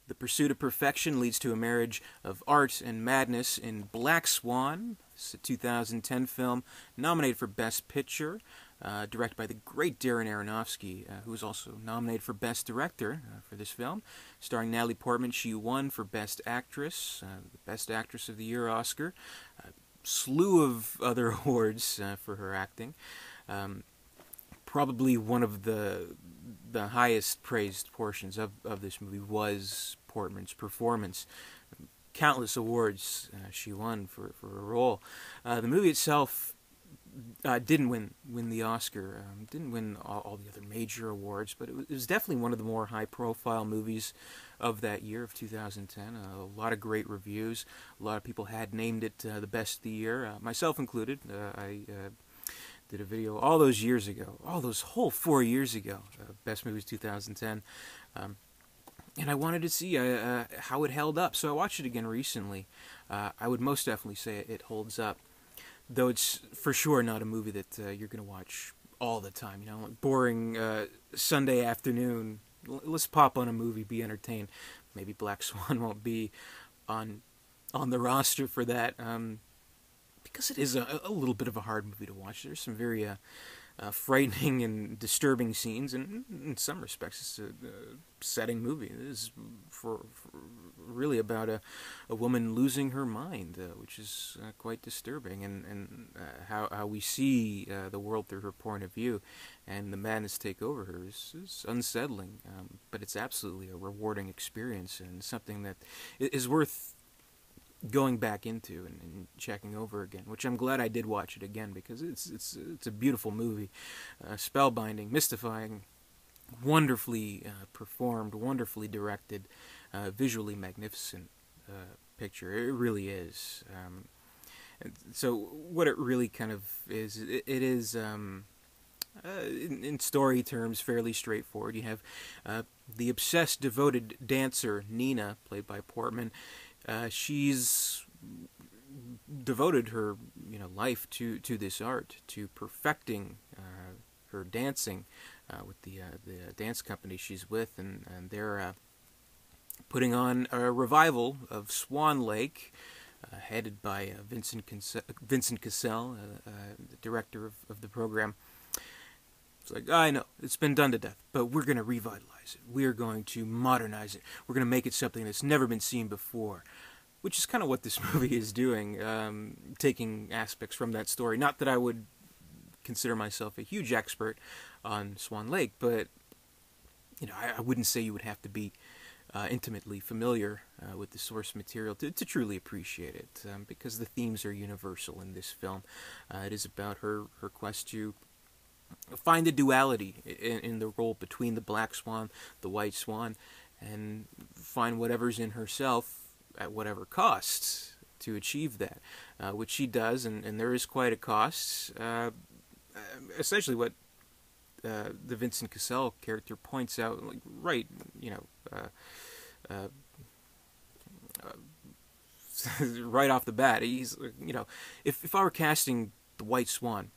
The pursuit of perfection leads to a marriage of art and madness in Black Swan. It's a 2010 film nominated for Best Picture, directed by the great Darren Aronofsky, who was also nominated for Best Director for this film. Starring Natalie Portman, she won for Best Actress, the Best Actress of the Year Oscar, a slew of other awards for her acting. Probably one of the highest praised portions of this movie was Portman's performance. Countless awards she won for her role. The movie itself didn't win the Oscar, didn't win all the other major awards, but it was definitely one of the more high-profile movies of that year, of 2010. A lot of great reviews. A lot of people had named it the best of the year, myself included. I did a video all those years ago, all those whole 4 years ago, Best Movies 2010, and I wanted to see how it held up, so I watched it again recently. I would most definitely say it holds up, though it's for sure not a movie that you're going to watch all the time. You know, like boring Sunday afternoon, let's pop on a movie, be entertained. Maybe Black Swan won't be on the roster for that, because it is a little bit of a hard movie to watch. There's some very frightening and disturbing scenes, and in some respects it's a setting movie. It is for really about a woman losing her mind, which is quite disturbing, and how we see the world through her point of view, and the madness take over her is unsettling, but it's absolutely a rewarding experience, and something that is worth going back into and checking over again, which I'm glad I did watch it again, because it's a beautiful movie, spellbinding, mystifying, wonderfully performed, wonderfully directed, visually magnificent picture. It really is. And so what it really kind of is, it is in story terms fairly straightforward. You have the obsessed, devoted dancer Nina, played by Portman. She's devoted her life to this art, to perfecting her dancing with the dance company she's with, and they're putting on a revival of Swan Lake, headed by Vincent Cassell, the director of the program. It's like, I know, it's been done to death, but we're going to revitalize it. We're going to modernize it. We're going to make it something that's never been seen before, which is kind of what this movie is doing, taking aspects from that story. Not that I would consider myself a huge expert on Swan Lake, but I wouldn't say you would have to be intimately familiar with the source material to truly appreciate it, because the themes are universal in this film. It is about her quest to find the duality in the role between the black swan, the white swan, and find whatever's in herself at whatever cost to achieve that, which she does, and there is quite a cost. Essentially what the Vincent Cassell character points out, like, right, right off the bat, he's, if I were casting the white swan,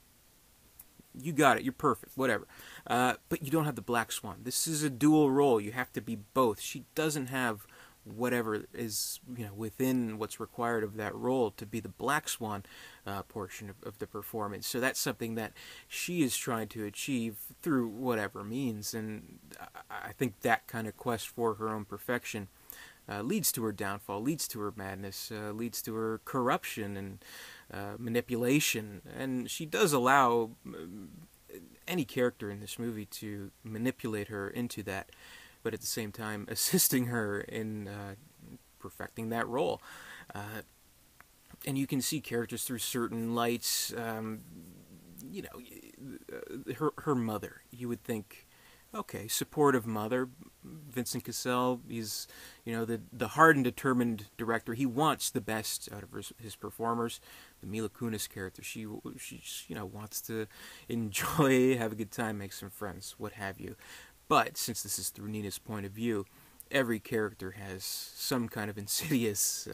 you got it, you're perfect, whatever. But you don't have the black swan. This is a dual role. You have to be both. She doesn't have whatever is within what's required of that role to be the black swan portion of the performance. So that's something that she is trying to achieve through whatever means. And I think that kind of quest for her own perfection leads to her downfall, leads to her madness, leads to her corruption and manipulation. And she does allow any character in this movie to manipulate her into that, but at the same time assisting her in perfecting that role. And you can see characters through certain lights. Her mother, you would think, okay, supportive mother. Vincent Cassell, he's, the hard and determined director. He wants the best out of his performers. The Mila Kunis character, she wants to enjoy, have a good time, make some friends, what have you. But since this is through Nina's point of view, every character has some kind of insidious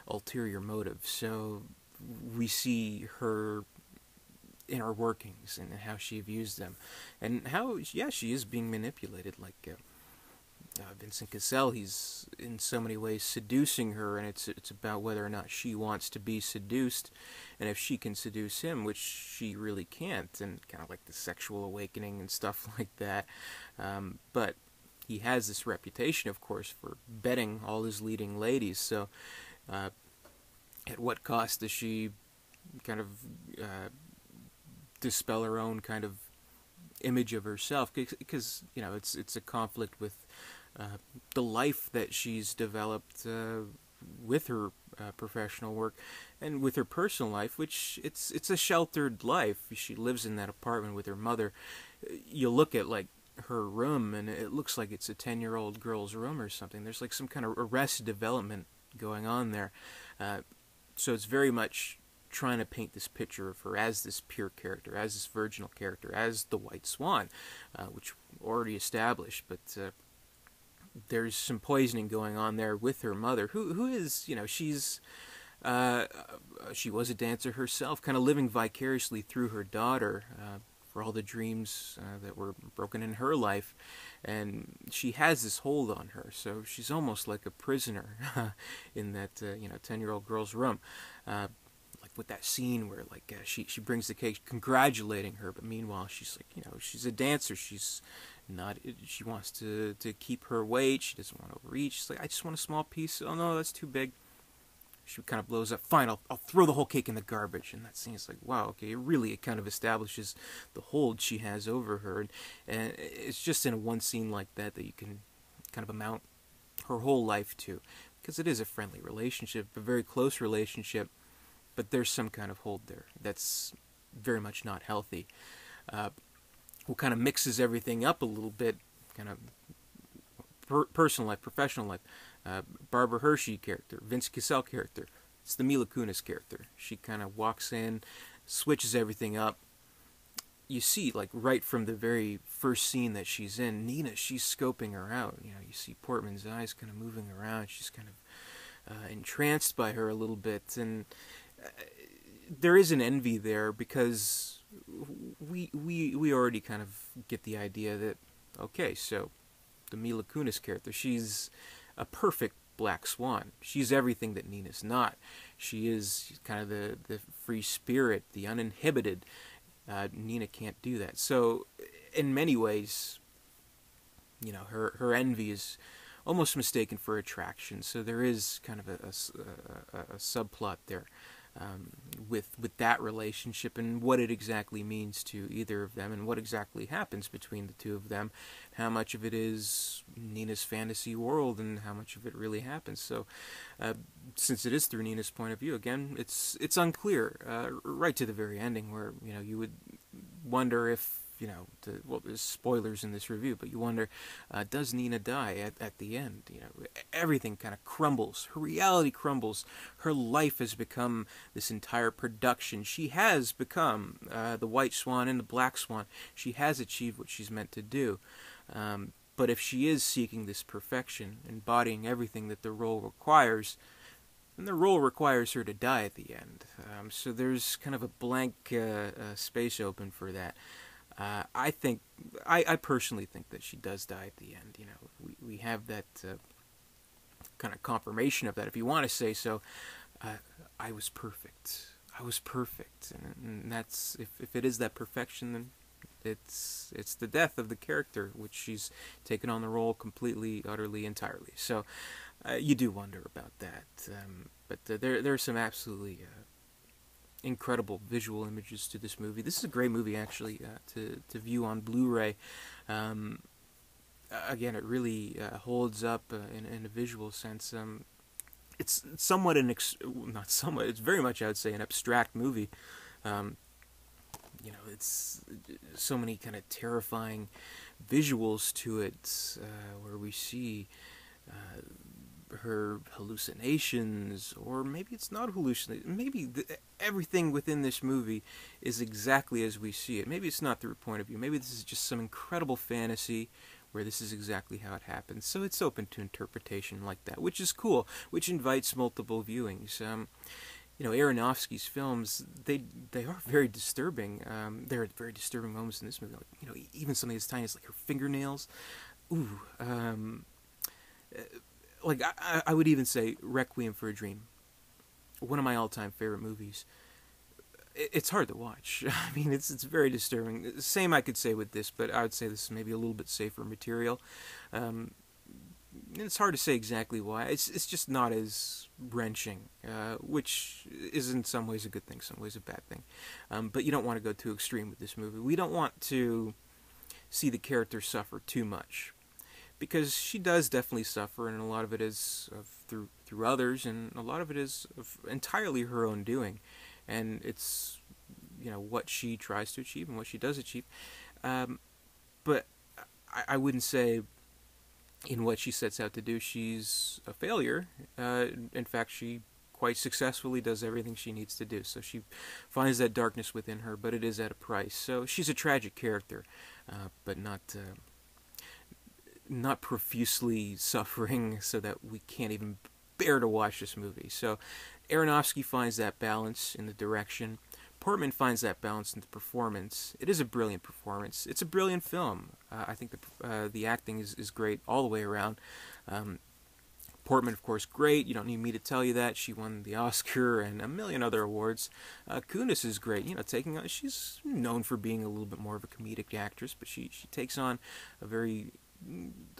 ulterior motive. So we see her inner workings and how she views them, and how, she is being manipulated, like Vincent Cassel, he's in so many ways seducing her, and it's about whether or not she wants to be seduced, and if she can seduce him, which she really can't, and kind of like the sexual awakening and stuff like that. But he has this reputation, of course, for betting all his leading ladies. So, at what cost does she kind of dispel her own kind of image of herself? Because it's a conflict with the life that she's developed with her professional work and with her personal life, which it's a sheltered life. She lives in that apartment with her mother. You look at like her room and it looks like it's a 10-year-old girl's room or something. There's like some kind of arrested development going on there. So it's very much trying to paint this picture of her as this pure character, as this virginal character, as the White Swan, which already established, but there's some poisoning going on there with her mother, who is, she's, she was a dancer herself, kind of living vicariously through her daughter, for all the dreams that were broken in her life, and she has this hold on her, so she's almost like a prisoner in that, 10-year-old girl's room. Like with that scene where she brings the cake congratulating her, but meanwhile she's like, she's a dancer, she wants to keep her weight, she doesn't want to overeat, she's like, I just want a small piece, oh no, that's too big. She kind of blows up, fine, I'll throw the whole cake in the garbage. And that scene is like, wow, okay, it kind of establishes the hold she has over her, and it's just in one scene like that you can kind of amount her whole life to, because it is a friendly relationship, a very close relationship, but there's some kind of hold there that's very much not healthy. Who kind of mixes everything up a little bit, kind of personal life, professional life. Barbara Hershey character, Vince Cassel character. It's the Mila Kunis character. She kind of walks in, switches everything up. You see, like right from the very first scene that she's in, Nina, she's scoping her out. You see Portman's eyes kind of moving around. She's kind of entranced by her a little bit, and there is an envy there because we already kind of get the idea that, okay, so the Mila Kunis character, she's a perfect black swan. She's everything that Nina's not. She is kind of the free spirit, the uninhibited. Nina can't do that. So, in many ways, her envy is almost mistaken for attraction. So there is kind of a subplot there with that relationship and what it exactly means to either of them and what exactly happens between the two of them, how much of it is Nina's fantasy world and how much of it really happens. So since it is through Nina's point of view, again, it's unclear right to the very ending where you would wonder if there's spoilers in this review, but you wonder, does Nina die at the end? Everything kind of crumbles. Her reality crumbles. Her life has become this entire production. She has become the White Swan and the Black Swan. She has achieved what she's meant to do. But if she is seeking this perfection, embodying everything that the role requires, then the role requires her to die at the end. So there's kind of a blank space open for that. I personally think that she does die at the end. We have that kind of confirmation of that, if you want to say so. I was perfect. I was perfect, and that's if it is that perfection, then it's the death of the character, which she's taken on the role completely, utterly, entirely. So you do wonder about that. But there are some absolutely incredible visual images to this movie. This is a great movie, actually, to view on Blu-ray. Again, it really holds up in a visual sense. It's somewhat not somewhat. It's very much, I would say, an abstract movie. It's so many kind of terrifying visuals to it, where we see her hallucinations, or maybe it's not hallucinations. Maybe everything within this movie is exactly as we see it. Maybe it's not through her point of view. Maybe this is just some incredible fantasy where this is exactly how it happens. So it's open to interpretation like that, which is cool, which invites multiple viewings. Aronofsky's films, they are very disturbing. There are very disturbing moments in this movie. Like, even something as tiny as like her fingernails. Ooh. like I would even say Requiem for a Dream, one of my all-time favorite movies. It's hard to watch. I mean, it's very disturbing. Same I could say with this, but I would say this is maybe a little bit safer material. It's hard to say exactly why. It's just not as wrenching, which is in some ways a good thing, some ways a bad thing. But you don't want to go too extreme with this movie. We don't want to see the character suffer too much, because she does definitely suffer, and a lot of it is through others, and a lot of it is entirely her own doing, and it's what she tries to achieve and what she does achieve. But I wouldn't say in what she sets out to do she's a failure. In fact, she quite successfully does everything she needs to do. So she finds that darkness within her, but it is at a price. So she's a tragic character, but not profusely suffering so that we can't even bear to watch this movie. So Aronofsky finds that balance in the direction. Portman finds that balance in the performance. It is a brilliant performance. It's a brilliant film. I think the acting is great all the way around. Portman, of course, great. You don't need me to tell you that. She won the Oscar and a million other awards. Kunis is great. She's known for being a little bit more of a comedic actress, but she takes on a very,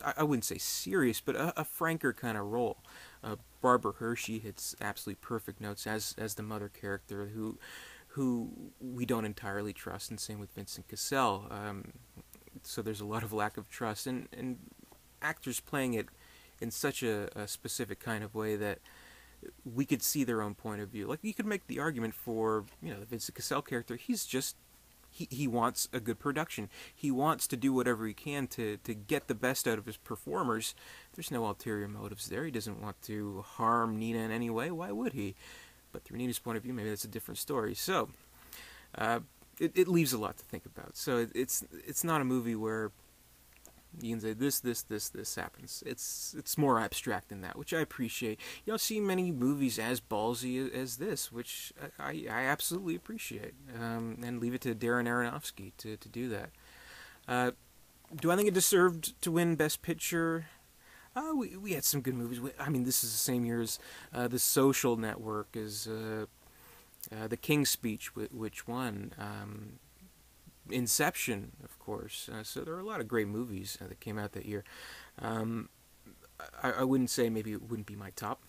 I wouldn't say serious, but a franker kind of role. Barbara Hershey hits absolutely perfect notes as the mother character who we don't entirely trust, and same with Vincent Cassel. So there's a lot of lack of trust, and actors playing it in such a specific kind of way that we could see their own point of view. Like, you could make the argument for the Vincent Cassel character. He's just he wants a good production. He wants to do whatever he can to get the best out of his performers. There's no ulterior motives there. He doesn't want to harm Nina in any way. Why would he? But through Nina's point of view, maybe that's a different story. So it leaves a lot to think about. So it's not a movie where you can say this happens. It's more abstract than that, which I appreciate. You don't see many movies as ballsy as this, which I absolutely appreciate. And leave it to Darren Aronofsky to do that. Do I think it deserved to win Best Picture? We had some good movies. I mean, this is the same year as The Social Network, as The King's Speech, which won. Inception, of course. So there are a lot of great movies that came out that year. I wouldn't say maybe it wouldn't be my top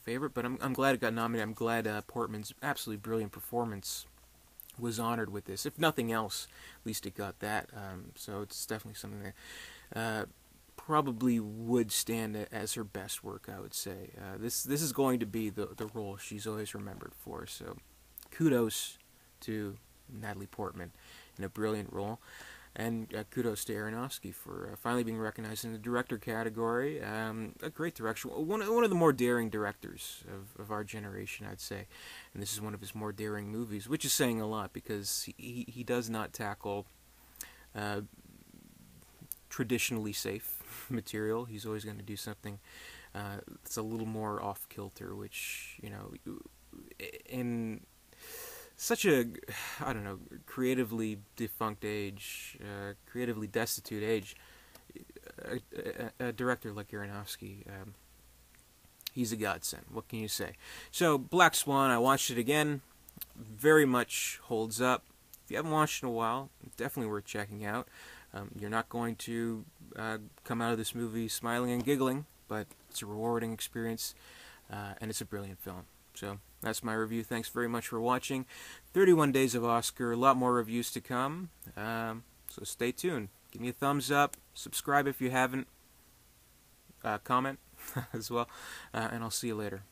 favorite, but I'm glad it got nominated. I'm glad Portman's absolutely brilliant performance was honored with this. If nothing else, at least it got that. So it's definitely something that probably would stand as her best work, I would say. This is going to be the role she's always remembered for. So kudos to Natalie Portman in a brilliant role, and kudos to Aronofsky for finally being recognized in the director category. A great direction, one of the more daring directors of our generation, I'd say, and this is one of his more daring movies, which is saying a lot, because he does not tackle traditionally safe material. He's always going to do something that's a little more off-kilter, which, in such a, I don't know, creatively defunct age, creatively destitute age, a director like Aronofsky, he's a godsend. What can you say? So, Black Swan, I watched it again. Very much holds up. If you haven't watched in a while, definitely worth checking out. You're not going to come out of this movie smiling and giggling, but it's a rewarding experience, and it's a brilliant film. So that's my review. Thanks very much for watching. 31 Days of Oscar. A lot more reviews to come. So stay tuned. Give me a thumbs up. Subscribe if you haven't. Comment as well. And I'll see you later.